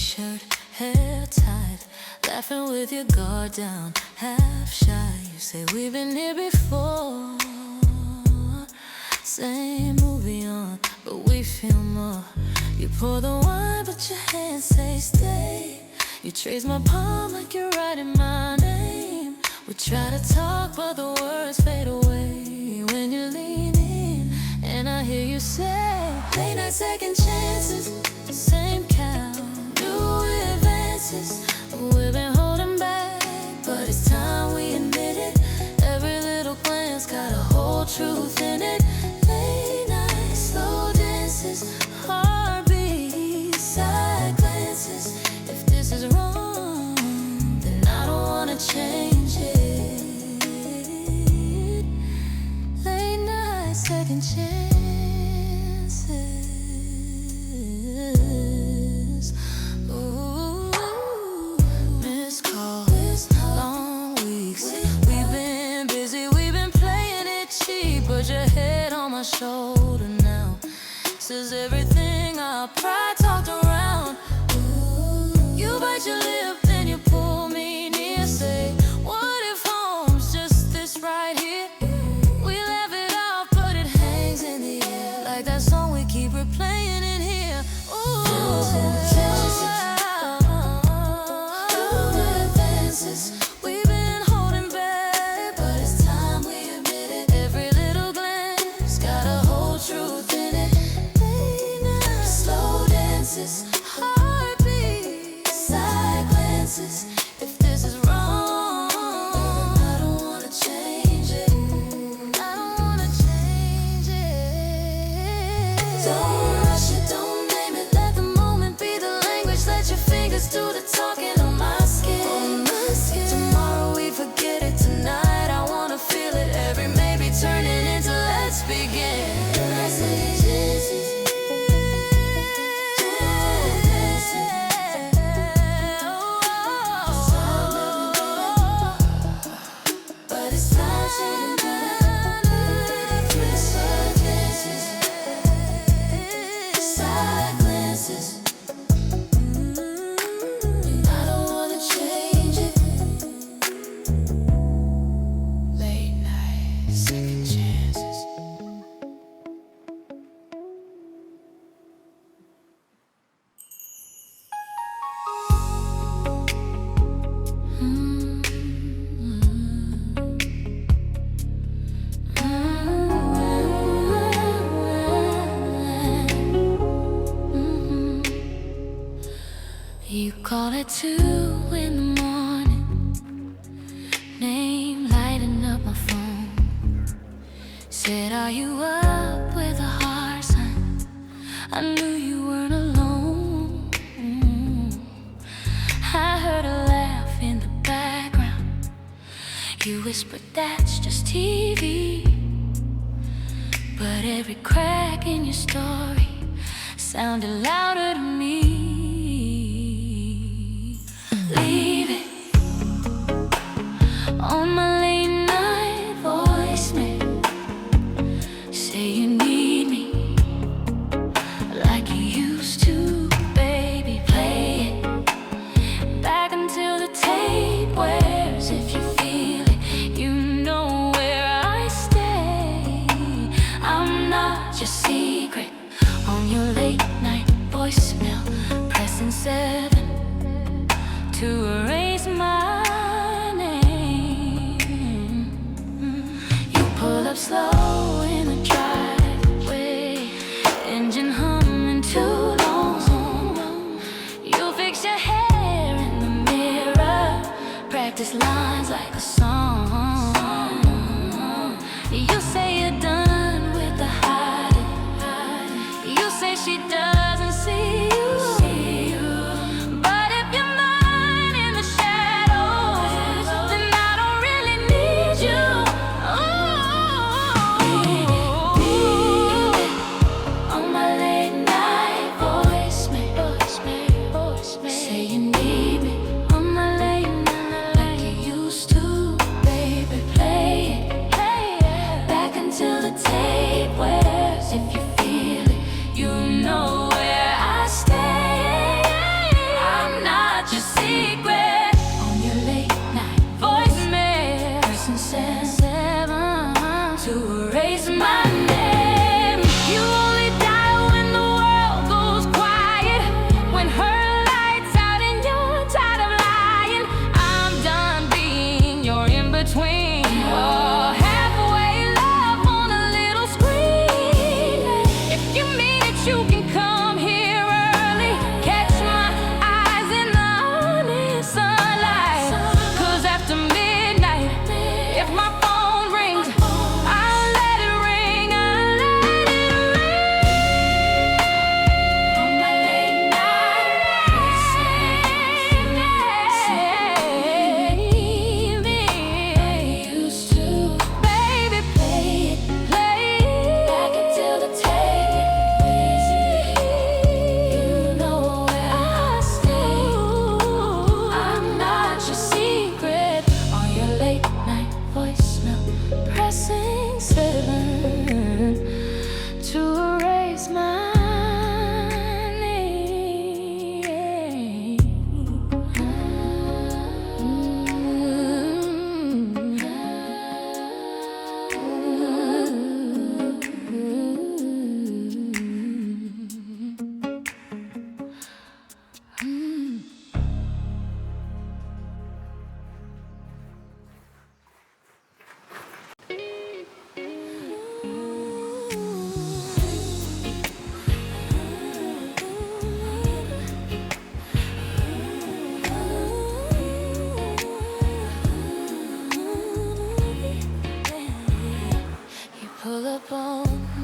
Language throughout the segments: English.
t-shirt, hair tied, laughing with your guard down, half shy. You say we've been here before. Same movie on, but we feel more. You pour the wine, but your hands say stay. You trace my palm like you're writing my name. We try to talk, but the words fade away when you lean in, and I hear you say, late night second chances, same count, new advances. We've been holding back, but it's time we admit it. Every little glance got a whole truth in it. Late night slow dances, heartbeats, side glances. If this is wrong, then I don't wanna change it. Late night second chances. Ooh, missed calls, long weeks. We've been busy, we've been playing it cheap. Put your head on my shoulder now. Says everything our pride talked around. You bite your lip, then you pull me near. Say, what if home's just this right here? We laugh it off, but it hangs in the air like that song we keep replaying in here. Ooh, advances. We've been holding back, but it's time we admit it. Every little glance got a whole truth in it. Late night slow dances, heartbeats, side glances. If this is wrong, I don't wanna change it. I don't wanna change it. Don't rush it, don't name it. Let the moment be the language. Let your fingers do the talking on my skin. Tomorrow we forget it. Tonight I wanna feel it. Every maybe turning into let's begin. But it's time to side glances. I don't wanna change it. Late night second chances. You call at 2 in the morning, name lighting up my phone. Said, are you up with a heart sign? I knew you weren't alone. I heard a laugh in the background. You whispered, that's just TV. But every crack in your story sounded louder to me. Leave it on my late night voicemail. Say you need me like you used to, baby. Play it back until the tape wears. If you feel it, you know where I stay. I'm not your secret on your late night voicemail, pressing 7 to erase my name. You pull up slow in the driveway, engine humming too long. You fix your hair in the mirror, practice lines like a song. You say you're done with the hiding. You say she doesn't see you. Say you need me on my late night like you used to, baby.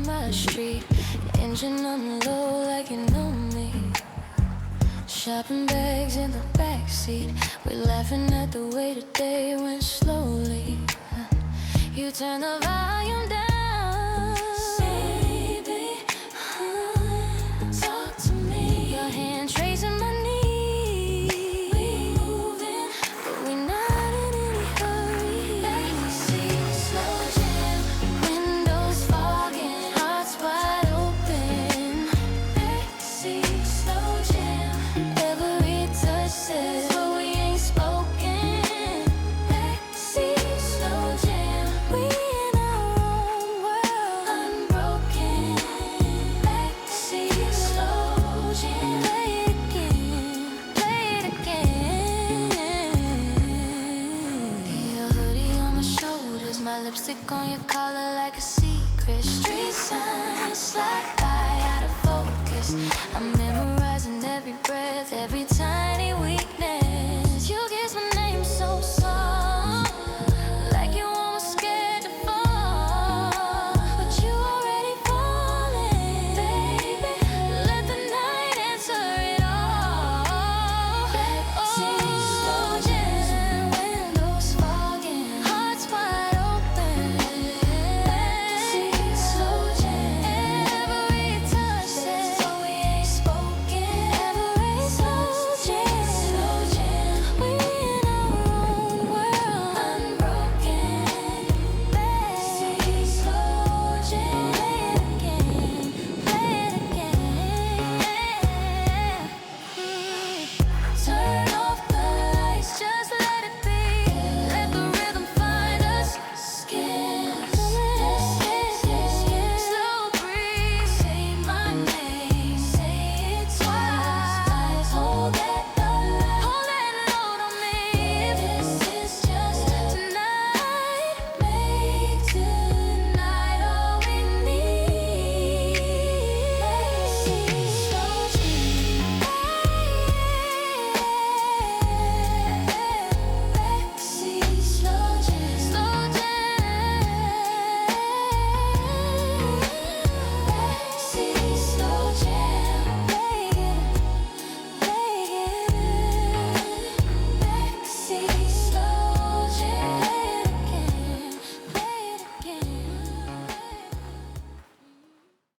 my street. Engine on the low like you know me. Shopping bags in the backseat. We're laughing at the way the day went slowly. You turn the volume down. Baby, talk to me. Your hand tracing my knee. We moving, but we not in any hurry. Backseat, slow jam. Windows fogging, hearts wide open. Backseat, slow jam. Every touch says what we ain't spoken. Backseat, slow jam. We in our own world, unbroken. Backseat, slow jam. Play it again, play it again. Your hoodie on my shoulders, my lipstick on your collar like a secret. Street signs slide by out of focus. I'm